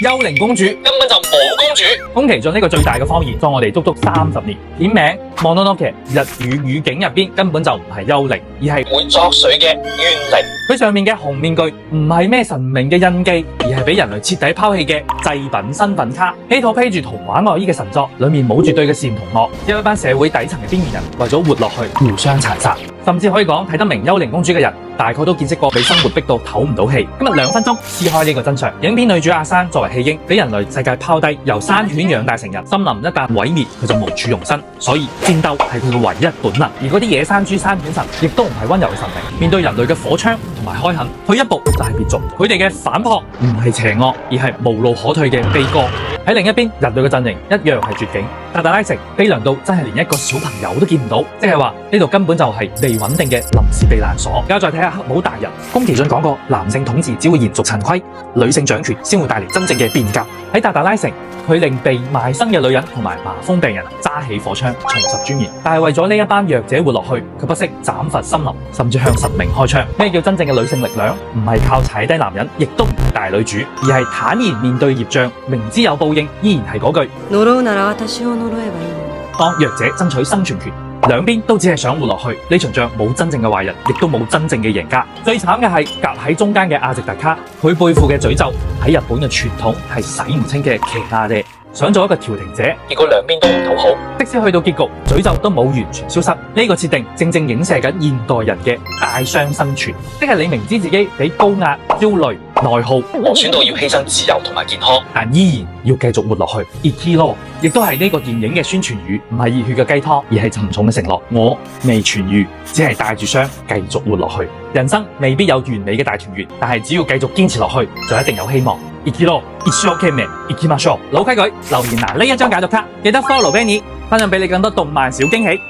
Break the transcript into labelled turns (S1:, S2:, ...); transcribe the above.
S1: 幽靈公主
S2: 根本就冇公主。
S1: 宮崎駿呢個最大嘅謊言，裝我哋足足30年。片名 Mononoke 日語語境入邊根本就唔係幽靈，而係
S2: 會作祟嘅怨靈。
S1: 佢上面嘅紅面具唔係咩神明嘅印記，而係俾人類徹底拋棄嘅祭品身份卡。呢套披住童話外衣嘅神作，裏面冇絕對嘅善同惡，只有一班社會底層嘅邊緣人為咗活落去互相殘殺。甚至可以講睇得明幽靈公主嘅人，大概都見識過被生活逼到唞唔到氣。今日2分鐘撕開呢個真相。影片女主阿珊作為棄嬰，俾人類世界拋低，由山犬養大成人。森林一旦毀滅，佢就無處容身，所以戰鬥係佢嘅唯一本能。而嗰啲野山豬、山犬神亦都唔係溫柔嘅神明，面對人類嘅火槍同埋開墾，退一步就係滅族。佢哋嘅反撲唔係邪惡，而係無路可退嘅悲歌。喺另一邊，人類嘅陣營一樣係絕境。達達拉城悲涼到真係連一個小朋友都見唔到，即係話呢度根本就係未穩定嘅臨時避難所。而家再睇下黑帽大人，宮崎駿講過，男性統治只會延續陳規，女性掌權先會帶嚟真正嘅變革。喺達達拉城，佢令被賣身嘅女人同埋麻風病人揸起火槍，重拾尊嚴。但係為咗呢一班弱者活落去，佢不惜斬伐森林，甚至向神明開槍。咩叫真正嘅女性力量？唔係靠踩低男人，亦都唔係大女主，而係坦然面對業障，明知有報應，依然係嗰句。當弱者爭取生存權，兩邊都只係想活落去。呢場仗冇真正嘅壞人，亦都冇真正嘅贏家。最慘嘅係夾喺中間嘅阿直達卡，佢背負嘅詛咒喺日本嘅傳統係洗唔清嘅奇亞嘅。想做一個調停者，
S2: 結果兩邊都唔討好，
S1: 即使去到結局，詛咒都冇完全消失。呢個設定正正影射緊現代人嘅大傷生存，即係你明知自己俾高壓、焦慮、內耗
S2: 磨損到要犧牲自由同埋健康，
S1: 但依然要繼續活落去。Ikiro 亦都係呢個電影嘅宣傳語，唔係熱血嘅雞湯，而係沉重嘅承諾。我未痊癒，只係帶住傷繼續活落去。人生未必有完美嘅大團圓，但係只要繼續堅持落去，就一定有希望。Ikiro，一生懸命，行きましょう。老規矩，留言欄呢一張解讀卡，記得 follow Benny，分享俾你更多動漫小驚喜。